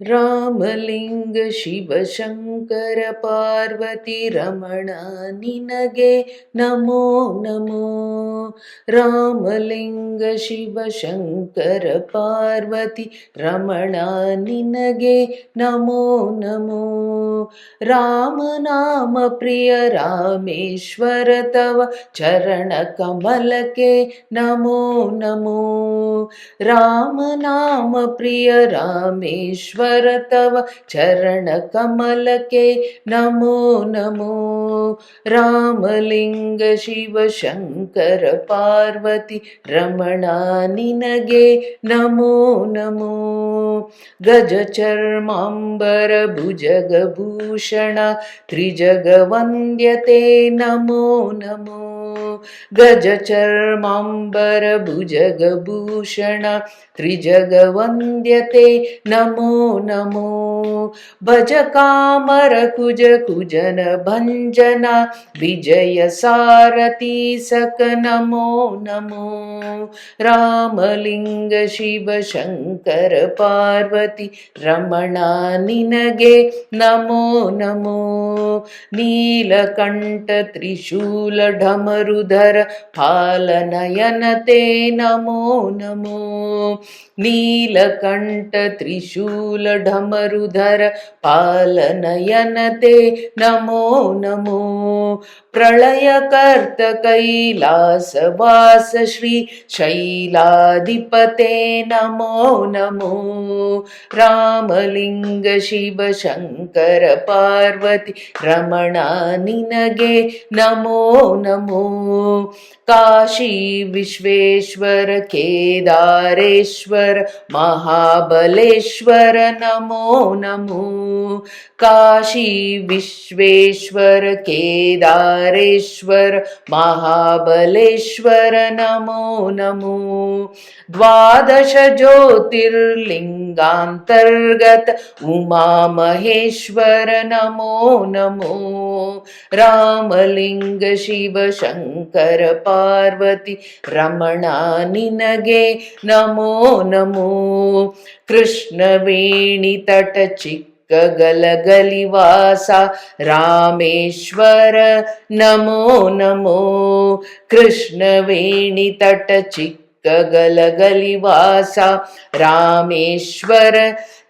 ರಾಮಲಿಂಗ ಶಿವಶಂಕರ ಪಾರ್ವತಿ ರಮಣ ನಿನಗೆ ನಮೋ ನಮೋ. ರಾಮಲಿಂಗ ಶಿವಶಂಕರ ಪಾರ್ವತಿ ರಮಣ ನಿನಗೆ ನಮೋ ನಮೋ. ರಾಮನಾಮ ಪ್ರಿಯ ರಾಮೇಶ್ವರ ತವ ಚರಣ ಕಮಲಕ್ಕೆ ನಮೋ ನಮೋ. ರಾಮನಾಮ ಪ್ರಿಯ ರಾಮೇಶ್ವರ ತವ ಚರಣ ಕಮಲಕ್ಕೆ ನಮೋ ನಮೋ. ರಾಮಲಿಂಗ ಶಿವಶಂಕರ ಪಾರ್ವತಿ ರಮಣ ನಿನಗೆ ನಮೋ ನಮೋ. ಗಜ ಚರ್ಮಾಂಬರ ಭುಜಗಭೂಷಣ ತ್ರಿಜಗ ವಂದ್ಯತೆ ನಮೋ ನಮೋ. ಗಜ ಚರ್ಮಾಂಬರ ಭುಜಗಭೂಷಣ ತ್ರಿಜಗ ವಂದ್ಯತೆ ನಮೋ ನಮೋ. ಭಜ ಕಾಮರ ಕುಜ ಕುಜನ ಭಂಜನ ವಿಜಯ ಸಾರಥಿ ಸಕ ನಮೋ ನಮೋ. ರಾಮಲಿಂಗ ಶಿವಶಂಕರ ಪಾರ್ವತಿ ರಮಣ ನಿನಗೆ ನಮೋ ನಮೋ. ನೀಲಕಂಠ ತ್ರಿಶೂಲ ಢಮರುಧರ ಫಾಲನಯನತೆ ನಮೋ ನಮೋ. ನೀಲಕಂಠ ತ್ರಿಶೂಲ ಢಮರುಧರ ಪಾಲನಯನತೆ ನಮೋ ನಮೋ. ಪ್ರಳಯಕರ್ತ ಕೈಲಾಸವಾಸ ಶ್ರೀ ಶೈಲಾಧಿಪತೆ ನಮೋ ನಮೋ. ರಾಮಲಿಂಗ ಶಿವಶಂಕರ ಪಾರ್ವತಿ ರಮಣ ನಿನಗೆ ನಮೋ ನಮೋ. ಕಾಶಿ ವಿಶ್ವೇಶ್ವರ ಕೇದಾರೇಶ್ವರ ಮಹಾಬಲೇಶ್ವರ ನಮೋ ನಮೋ. ಕಾಶಿ ವಿಶ್ವೇಶ್ವರ ಕೇದಾರೇಶ್ವರ ಮಹಾಬಲೇಶ್ವರ ನಮೋ ನಮೋ. ದ್ವಾದಶ ಜ್ಯೋತಿರ್ಲಿಂಗಾಂತರ್ಗತ ಉಮಾಮಹೇಶ್ವರ ನಮೋ ನಮೋ. ರಾಮಲಿಂಗ ಶಿವಶಂಕರ ಪಾರ್ವತಿ ರಮಣ ನಿನಗೆ ನಮೋ ನಮೋ. ಕೃಷ್ಣ ವೇಣಿ ತಟ ಗಲಗಲಿವಾಸ ರಾಮೇಶ್ವರ ನಮೋ ನಮೋ. ಕೃಷ್ಣ ವೇಣಿ ತಟ ಗಲಗಲಿವಾಸ ರಾಮೇಶ್ವರ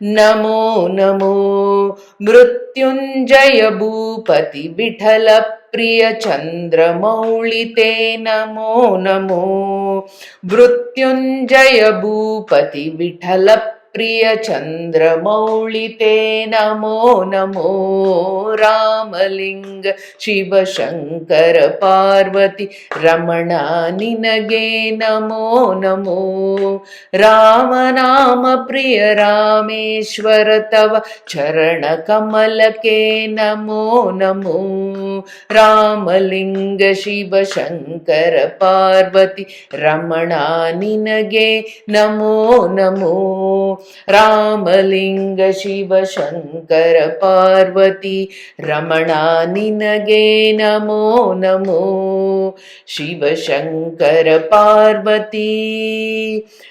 ನಮೋ ನಮೋ. ಮೃತ್ಯುಂಜಯ ಭೂಪತಿ ವಿಠಲ ಪ್ರಿಯ ಚಂದ್ರಮೌಳಿತೆ ನಮೋ ನಮೋ. ಮೃತ್ಯುಂಜಯ ಭೂಪತಿ ವಿಠಲ ಪ್ರಿಯ ಚಂದ್ರಮೌಳಿತೆ ನಮೋ ನಮೋ. ರಾಮಲಿಂಗ ಶಿವಶಂಕರ ಪಾರ್ವತಿ ರಮಣ ನಿನಗೆ ನಮೋ ನಮೋ. ರಾಮನಾಮ ಪ್ರಿಯ ರಾಮೇಶ್ವರ ತವ ಚರಣ ಕಮಲಕ್ಕೆ ನಮೋ ನಮೋ. ರಾಮಲಿಂಗ ಶಿವಶಂಕರ ಪಾರ್ವತಿ ರಮಣ ನಿನಗೆ ನಮೋ ನಮೋ. ರಾಮಲಿಂಗ ಶಿವಶಂಕರ ಪಾರ್ವತಿ ರಮಣ ನಿನಗೆ ನಮೋ ನಮೋ. ಶಿವಶಂಕರ ಪಾರ್ವತಿ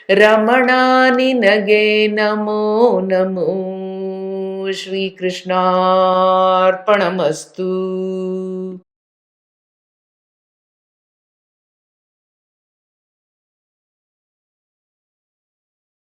ರಮಣ ನಿನಗೆ ನಮೋ ನಮೋ. ಶ್ರೀಕೃಷ್ಣಾರ್ಪಣಮಸ್ತು.